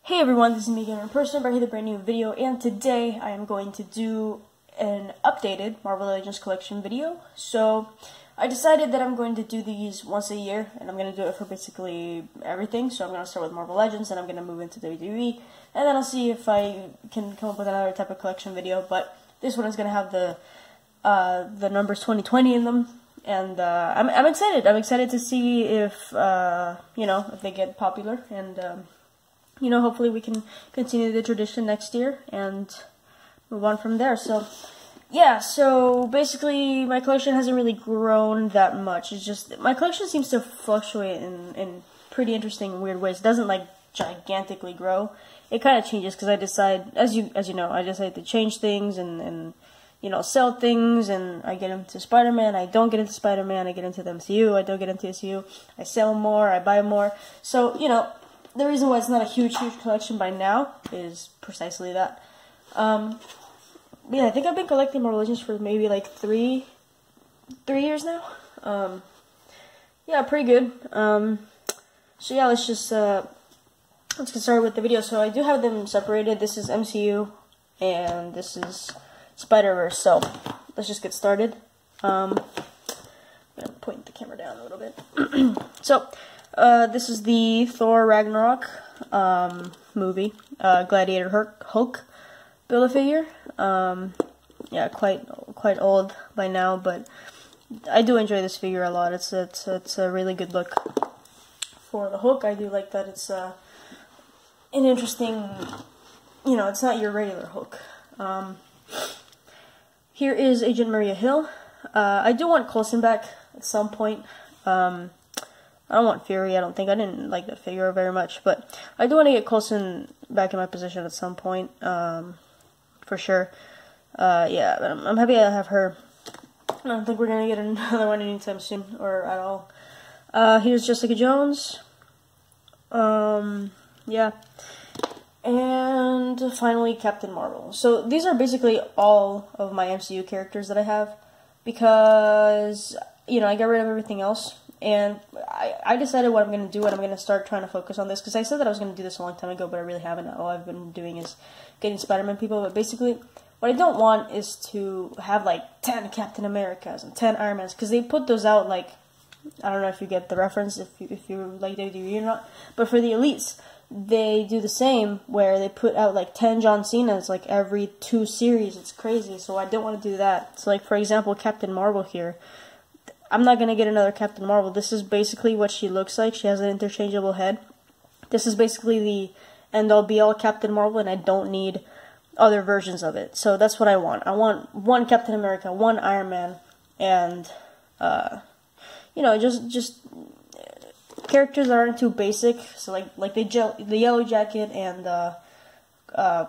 Hey everyone, this is me again in person, back with a brand new video, and today I am going to do an updated Marvel Legends collection video. So, I decided that I'm going to do these once a year, and I'm going to do it for basically everything. So I'm going to start with Marvel Legends, and I'm going to move into WWE, and then I'll see if I can come up with another type of collection video, but this one is going to have the numbers 2020 in them, and I'm excited. I'm excited to see if, if they get popular, and, hopefully we can continue the tradition next year and move on from there. So, yeah, so basically my collection hasn't really grown that much. It's just, my collection seems to fluctuate in pretty interesting and weird ways. It doesn't, like, gigantically grow. It kind of changes because I decide, as you know, I decide to change things and sell things, and I get into Spider-Man, I don't get into Spider-Man, I get into the MCU, I don't get into MCU, I sell more, I buy more. So, the reason why it's not a huge collection by now is precisely that. Yeah, I think I've been collecting Marvel Legends for maybe like three years now. Yeah, pretty good. So yeah, let's get started with the video. So I do have them separated. This is MCU, and this is Spider-Verse. So let's just get started. I'm gonna point the camera down a little bit. So. This is the Thor Ragnarok movie, Gladiator Hulk Build-A-Figure. Yeah, quite old by now, but I do enjoy this figure a lot. It's a really good look for the Hulk. I do like that it's an interesting, it's not your regular Hulk. Here is Agent Maria Hill. I do want Coulson back at some point. I don't want Fury, I don't think. I didn't like that figure very much, but I do want to get Coulson back in my position at some point, for sure. Yeah, but I'm happy I have her. I don't think we're going to get another one anytime soon, or at all. Here's Jessica Jones. Yeah. And finally, Captain Marvel. So these are basically all of my MCU characters that I have, because, I got rid of everything else. And I decided what I'm going to do, and I'm going to start trying to focus on this, because I said that I was going to do this a long time ago, but I really haven't. All I've been doing is getting Spider-Man people, but basically, what I don't want is to have, like, 10 Captain Americas and 10 Iron Mans, because they put those out, like, I don't know if you get the reference, if you like WWE or not, but for the elites, they do the same, where they put out, like, 10 John Cenas, like, every 2 series. It's crazy, so I don't want to do that. So, like, for example, Captain Marvel here, I'm not going to get another Captain Marvel. This is basically what she looks like. She has an interchangeable head. This is basically the end-all be-all Captain Marvel, and I don't need other versions of it. So that's what I want. I want one Captain America, one Iron Man, and, just characters that aren't too basic. So, like the Yellow Jacket and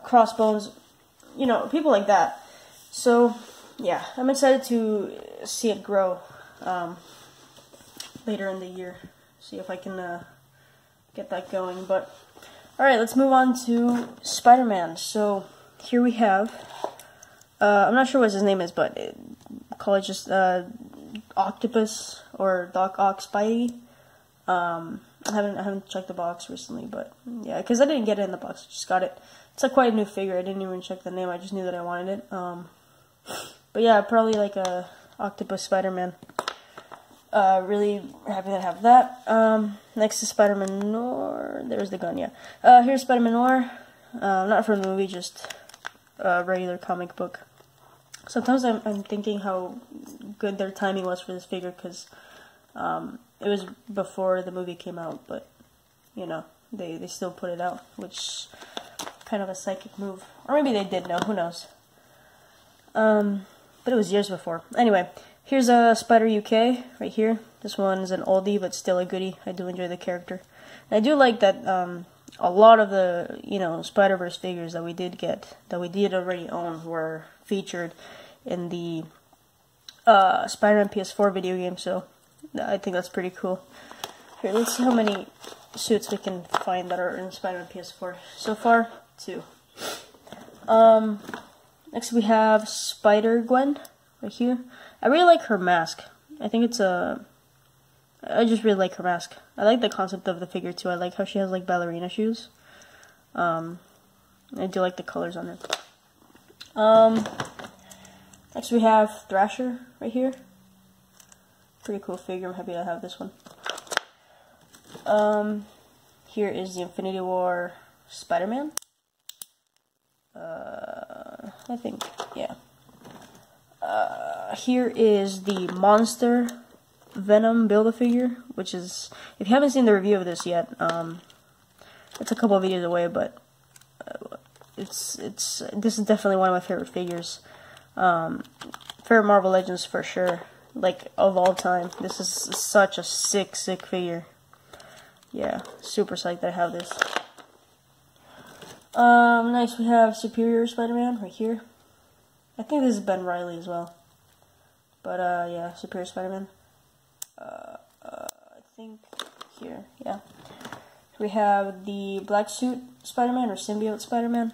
Crossbones, people like that. So, yeah, I'm excited to see it grow. Later in the year, see if I can get that going. But alright, let's move on to Spider-Man. So here we have, I'm not sure what his name is, but call it just Octopus or Doc Ock Spidey. I haven't checked the box recently, but yeah, because I didn't get it in the box, I just got it. It's quite a new figure. I didn't even check the name. I just knew that I wanted it. But yeah, probably like a Octopus Spider-Man. Really happy to have that. Next is Spider-Man Noir. There's the gun, yeah. Here's Spider-Man Noir. Not from the movie, just a regular comic book. Sometimes I'm thinking how good their timing was for this figure, because it was before the movie came out, but, they still put it out, which kind of a psychic move. Or maybe they did know, who knows. But it was years before. Anyway, here's a Spider UK right here. This one's an oldie, but still a goodie. I do enjoy the character. And I do like that a lot of the, Spider-Verse figures that we did already own were featured in the Spider-Man PS4 video game, so I think that's pretty cool. Here, let's see how many suits we can find that are in Spider-Man PS4. So far, 2. Next we have Spider-Gwen, right here. I really like her mask. I think it's I just really like her mask. I like the concept of the figure too. I like how she has like ballerina shoes. I do like the colors on it. Next we have Thrasher right here. Pretty cool figure. I'm happy to have this one. Here is the Infinity War Spider-Man. I think, yeah. Here is the Monster Venom Build-A-Figure, which is, if you haven't seen the review of this yet, it's a couple of videos away, but this is definitely one of my favorite figures. Favorite Marvel Legends for sure, like of all time. This is such a sick figure. Yeah, super psyched that I have this. Next we have Superior Spider-Man right here. I think this is Ben Reilly as well. But yeah, Superior Spider-Man. I think here, yeah. We have the Black Suit Spider-Man or Symbiote Spider-Man.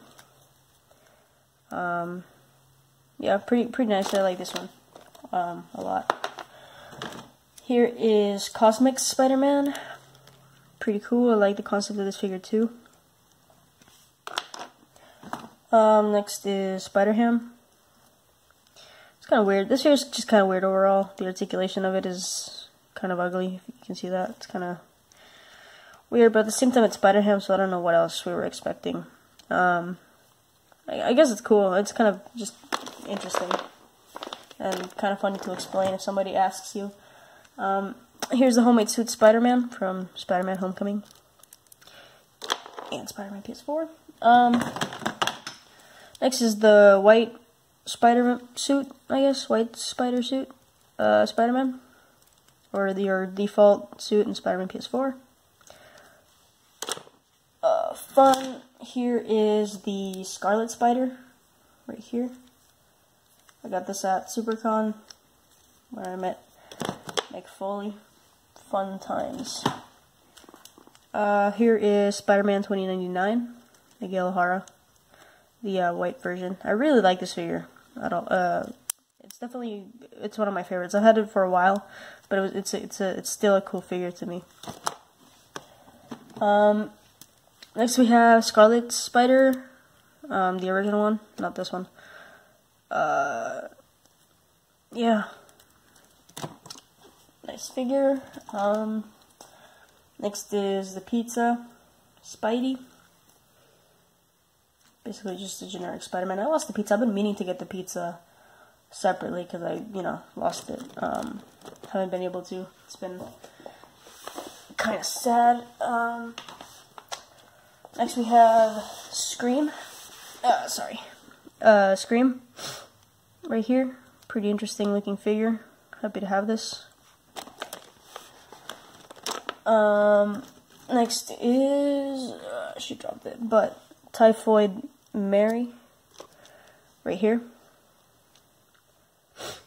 Yeah, pretty nice. I like this one a lot. Here is Cosmic Spider-Man. Pretty cool. I like the concept of this figure too. Next is Spider-Ham. It's kind of weird. This figure's just kind of weird overall. The articulation of it is kind of ugly, if you can see that. It's kind of weird, but at the same time it's Spider-Ham, so I don't know what else we were expecting. I guess it's cool. It's kind of just interesting and kind of funny to explain if somebody asks you. Here's the homemade suit Spider-Man from Spider-Man Homecoming and Spider-Man PS4. Next is the white Spider suit, I guess, white spider suit, Spider-Man, or your default suit in Spider-Man PS4. Fun, here is the Scarlet Spider, right here. I got this at SuperCon, where I met Mick Foley. Fun times. Here is Spider-Man 2099, Miguel O'Hara, the white version. I really like this figure. It's one of my favorites. I've had it for a while, but it's still a cool figure to me. Next we have Scarlet Spider, the original one, not this one. Yeah. Nice figure. Next is the Pizza Spidey. Basically just a generic Spider-Man. I lost the pizza. I've been meaning to get the pizza separately because I, lost it. Haven't been able to. It's been kind of sad. Next we have Scream. Scream. Right here. Pretty interesting looking figure. Happy to have this. Next is, she dropped it, but Typhoid Mary, right here.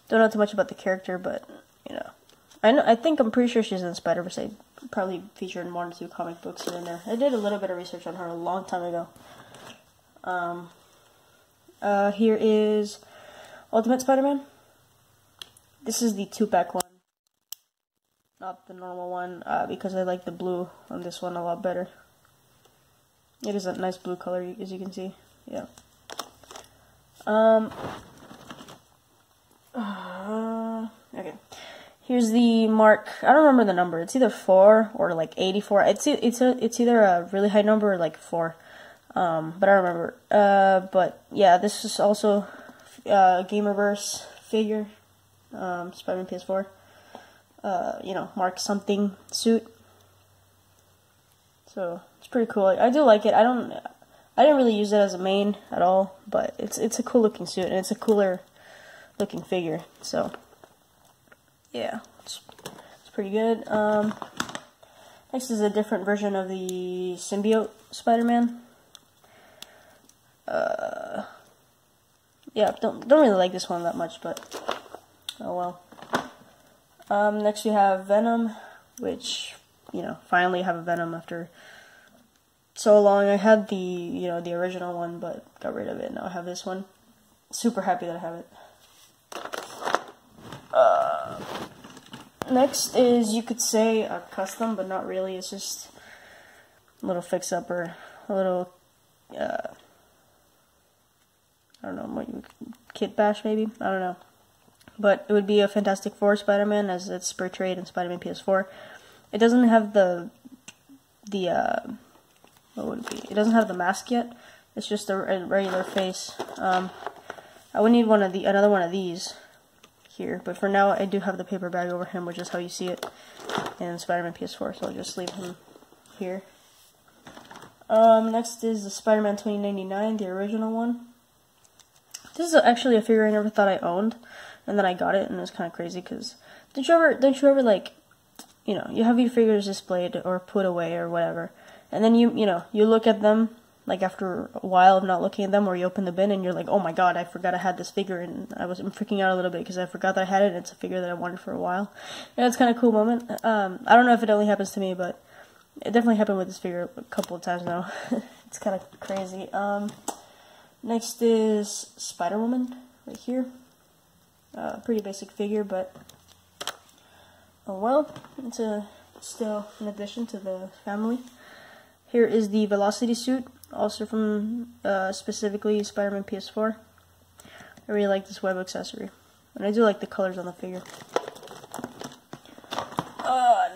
Don't know too much about the character, but, I'm pretty sure she's in Spider-Verse. I probably featured in 1 or 2 comic books here and there. I did a little bit of research on her a long time ago. Here is Ultimate Spider-Man. This is the 2-pack one, not the normal one, because I like the blue on this one a lot better. It is a nice blue color, as you can see. Yeah. Okay. Here's the Mark. I don't remember the number. It's either 4 or like 84. It's either a really high number or like 4. But I don't remember. But yeah, this is also a Gamerverse figure. Spider-Man PS4. Mark something suit. So it's pretty cool. I do like it. I didn't really use it as a main at all, but it's a cool looking suit and it's a cooler looking figure. So yeah, it's pretty good. Next is a different version of the Symbiote Spider-Man. Yeah, don't really like this one that much, but oh well. Next we have Venom, which, finally have a Venom after so long. I had the original one, but got rid of it. Now I have this one. Super happy that I have it. Next is, you could say, a custom, but not really. It's just a little fix-up or a little I don't know, what you Kit Bash maybe? I don't know. But it would be a Fantastic Four Spider-Man as it's portrayed in Spider-Man PS4. It doesn't have the what would it be? It doesn't have the mask yet. It's just a regular face. I would need another one of these here, but for now I do have the paper bag over him, which is how you see it in Spider-Man PS4, so I'll just leave him here. Next is the Spider-Man 2099, the original one. This is actually a figure I never thought I owned, and then I got it, and it was kind of crazy, because don't you ever, like, you know, you have your figures displayed or put away or whatever, and then you look at them, like, after a while of not looking at them, or you open the bin, and you're like, oh my god, I forgot I had this figure, and I'm freaking out a little bit, because I forgot that I had it, and it's a figure that I wanted for a while. And it's kind of a cool moment. I don't know if it only happens to me, but it definitely happened with this figure a couple of times now. It's kind of crazy. Next is Spider-Woman, right here. Pretty basic figure, but oh well. It's still an addition to the family. Here is the Velocity suit, also from specifically Spider-Man PS4. I really like this web accessory, and I do like the colors on the figure.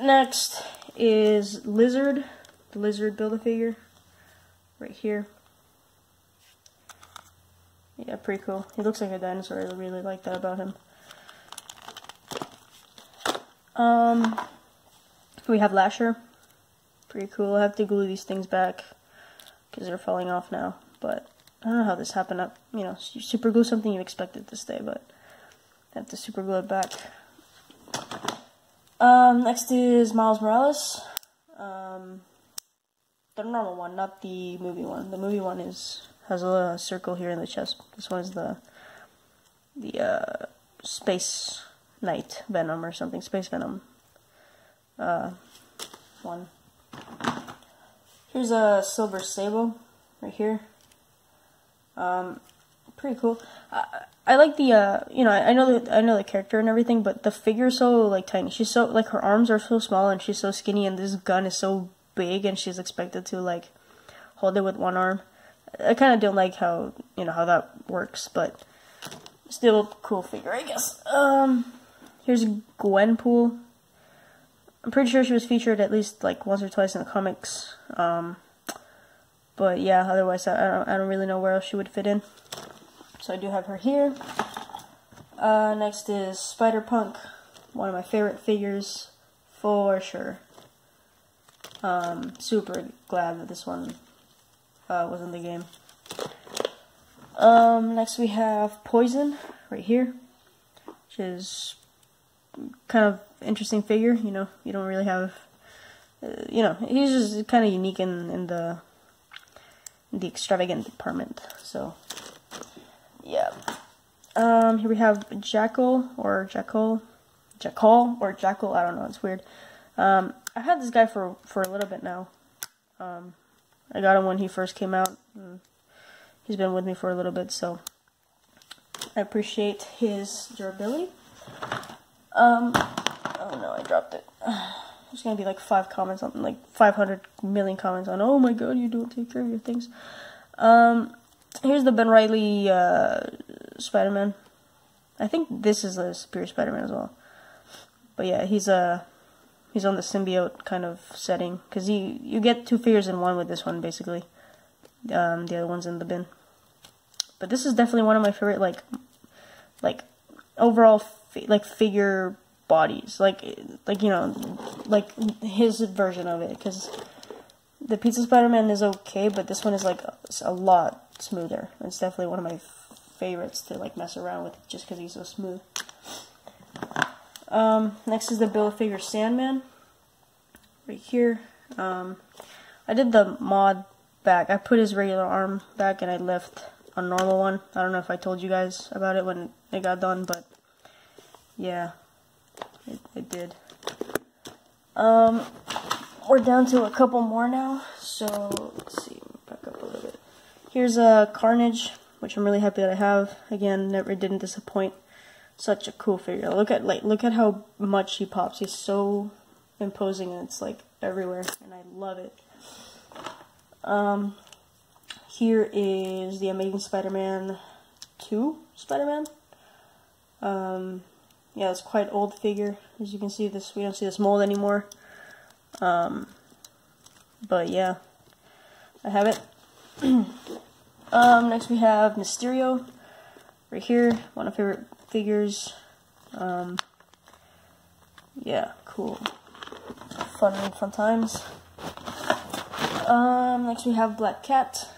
Next is Lizard, the Lizard Build-A-Figure, right here. Yeah, pretty cool. He looks like a dinosaur. I really like that about him. We have Lasher. Pretty cool. I have to glue these things back because they're falling off now. But I don't know how this happened. You know, you super glue something, you expect it to stay, but I have to super glue it back. Next is Miles Morales. The normal one, not the movie one. The movie one has a circle here in the chest. This one is the Space Knight Venom or something. Space Venom. One. Here's a Silver Sable right here. Pretty cool. I like the you know, I know the character and everything, but the figure is so like tiny. She's so like, her arms are so small and she's so skinny, and this gun is so big and she's expected to like hold it with one arm. I kind of don't like how, you know, how that works, but still a cool figure, I guess. Here's Gwenpool. I'm pretty sure she was featured at least like once or twice in the comics. But yeah, otherwise I don't really know where else she would fit in. So I do have her here. Next is Spider-Punk, one of my favorite figures for sure. Super glad that this one was in the game. Next we have Poison right here, which is kind of interesting figure. You know, you don't really have, you know, he's just kind of unique in the extravagant department. So yeah. Here we have Jackal or Jackal. I don't know. It's weird. I've had this guy for a little bit now. I got him when he first came out, and he's been with me for a little bit, so I appreciate his durability. Oh no, I dropped it. There's gonna be like 5 comments on, like 500 million comments on, oh my god, you don't take care of your things. Here's the Ben Reilly Spider-Man. I think this is a Superior Spider-Man as well. But yeah, he's on the symbiote kind of setting, because you get 2 figures in one with this one, basically. The other one's in the bin. But this is definitely one of my favorite, like overall figure bodies, like you know, like his version of it, because the Pizza Spider-Man is okay, but this one is like a lot smoother. It's definitely one of my favorites to like mess around with, just because he's so smooth. Next is the Build-A-Figure Sandman, right here. I did the mod back. I put his regular arm back and I left a normal one. I don't know if I told you guys about it when it got done, but yeah, it did. We're down to a couple more now, so let's see, back up a little bit. Here's a Carnage, which I'm really happy that I have. Again, never didn't disappoint. Such a cool figure. Look at how much he pops. He's so imposing, and it's like everywhere, and I love it. here is the Amazing Spider-Man 2 Spider-Man. Yeah, it's quite old figure. As you can see, we don't see this mold anymore. But yeah, I have it. Next we have Mysterio, right here, one of my favorite figures. Yeah, cool. Fun times. Next we have Black Cat.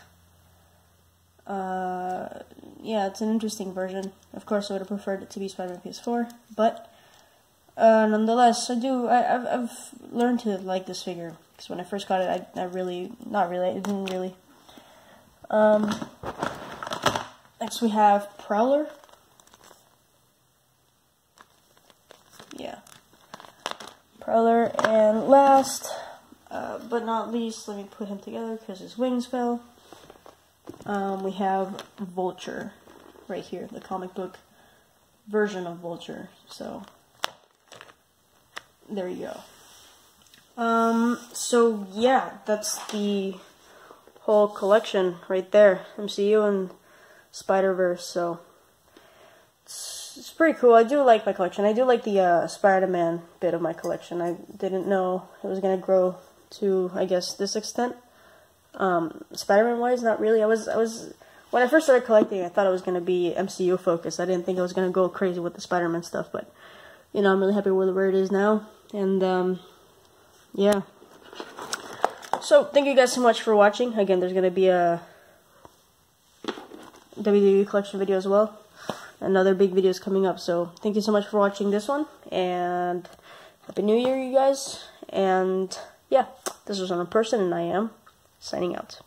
Yeah, it's an interesting version. Of course, I would have preferred it to be Spider-Man PS4, but nonetheless, I've learned to like this figure because when I first got it, I didn't really. Next we have Prowler. Yeah, Prowler, and last but not least, let me put him together because his wings fell. We have Vulture right here, the comic book version of Vulture. So there you go. So yeah, that's the whole collection right there, MCU and Spider-Verse. So it's pretty cool. I do like my collection. I do like the Spider-Man bit of my collection. I didn't know it was gonna grow to, I guess, this extent. Spider-Man wise, not really. I was when I first started collecting, I thought it was gonna be MCU focused. I didn't think I was gonna go crazy with the Spider-Man stuff, but you know, I'm really happy with where it is now. And yeah. So thank you guys so much for watching. Again, there's gonna be a WWE collection video as well, and other big videos coming up. So thank you so much for watching this one, and Happy New Year, you guys. And yeah, this was on a person, and I am signing out.